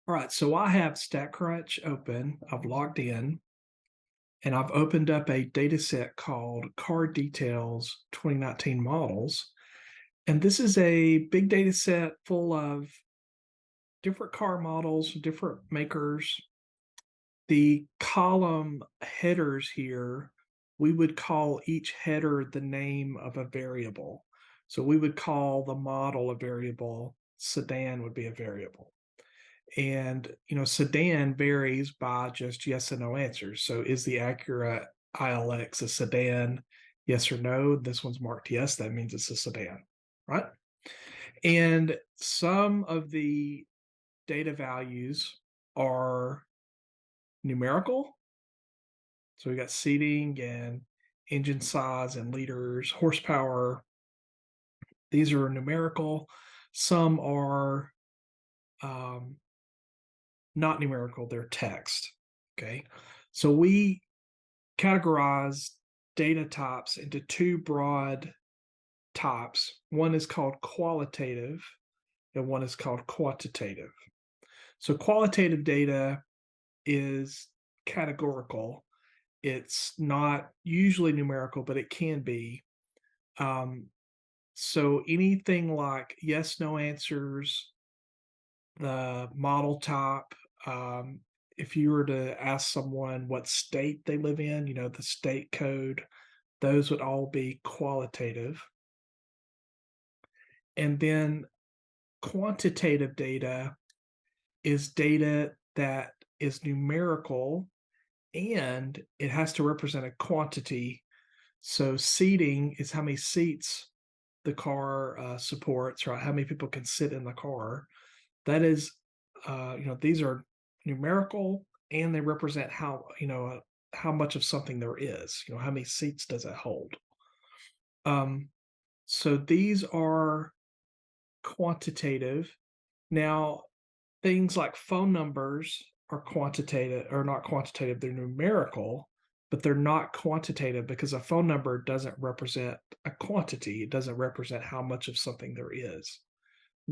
All right, so I have StatCrunch open. I've logged in and I've opened up a data set called Car Details 2019 Models. And this is a big data set full of different car models, different makers. The column headers here, we would call each header the name of a variable. So we would call the model a variable, sedan would be a variable. And sedan varies by just yes and no answers. So is the Acura ILX a sedan? Yes or no? This one's marked yes. That means it's a sedan, right? And some of the data values are numerical. So we got seating and engine size and liters, horsepower. These are numerical. Some are um, not numerical, they're text. Okay. So we categorize data types into two broad types. One is called qualitative and one is called quantitative. So qualitative data is categorical. It's not usually numerical, but it can be. Um, so anything like yes, no answers, the model type. If you were to ask someone what state they live in, the state code, those would all be qualitative. And then quantitative data is data that is numerical and it has to represent a quantity. So seating is how many seats the car supports, right? How many people can sit in the car. That is, these are numerical and they represent how much of something there is. How many seats does it hold? Um, so these are quantitative. Now, things like phone numbers are quantitative or not quantitative, they're numerical, but they're not quantitative because a phone number doesn't represent a quantity. It doesn't represent how much of something there is.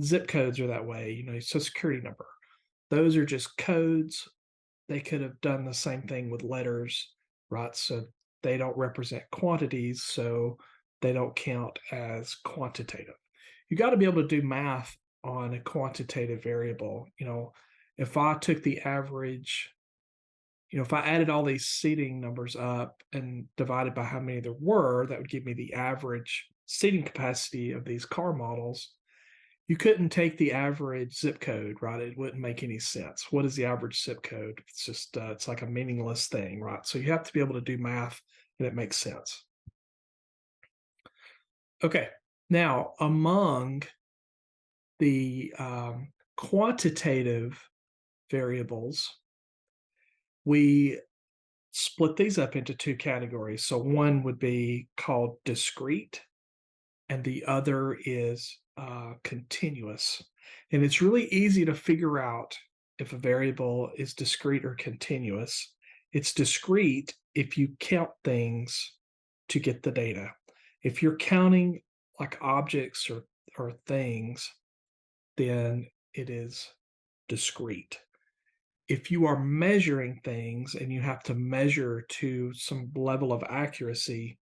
Zip codes are that way, social security number. Those are just codes. They could have done the same thing with letters, right? So they don't represent quantities, so they don't count as quantitative. You got to be able to do math on a quantitative variable. If I took the average, if I added all these seating numbers up and divided by how many there were, that would give me the average seating capacity of these car models. You couldn't take the average zip code, right? It wouldn't make any sense. What is the average zip code? It's just, it's like a meaningless thing, right? So you have to be able to do math and it makes sense. Okay. Now, among the quantitative variables, we split these up into two categories. So one would be called discrete, and the other is continuous. And it's really easy to figure out if a variable is discrete or continuous. It's discrete if you count things to get the data. If you're counting like objects or things, then it is discrete. If you are measuring things and you have to measure to some level of accuracy,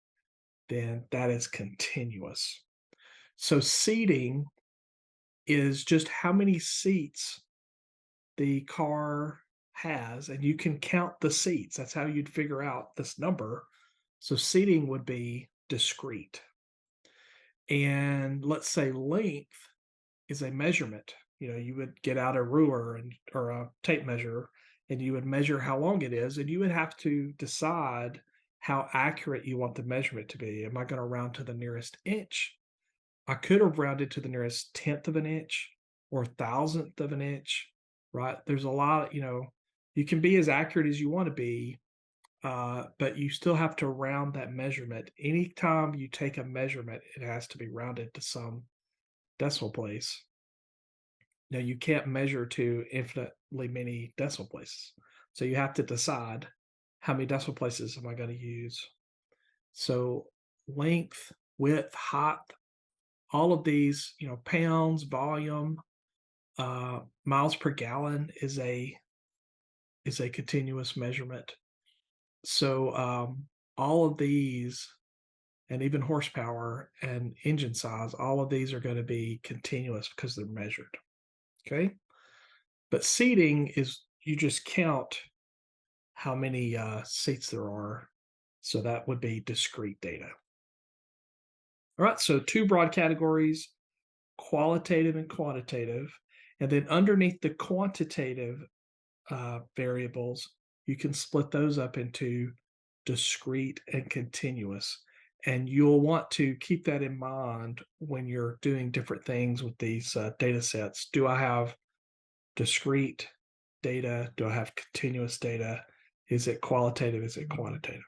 then that is continuous. So seating is just how many seats the car has, and you can count the seats. That's how you'd figure out this number. So seating would be discrete. And let's say length is a measurement. You would get out a ruler or a tape measure and you would measure how long it is, and you would have to decide how accurate you want the measurement to be. Am I going to round to the nearest inch? I could have rounded to the nearest tenth of an inch or thousandth of an inch, right? There's a lot, you can be as accurate as you want to be, but you still have to round that measurement. Anytime you take a measurement, it has to be rounded to some decimal place. Now, you can't measure to infinitely many decimal places. So you have to decide how many decimal places am I going to use. So length, width, height, all of these, pounds, volume, Miles per gallon is a continuous measurement. So all of these, and even horsepower and engine size, all of these are going to be continuous because they're measured. Okay. But seating is you just count how many seats there are. So that would be discrete data. All right. So two broad categories, qualitative and quantitative. And then underneath the quantitative variables, you can split those up into discrete and continuous. And you'll want to keep that in mind when you're doing different things with these data sets. Do I have discrete data? Do I have continuous data? Is it qualitative? Is it quantitative?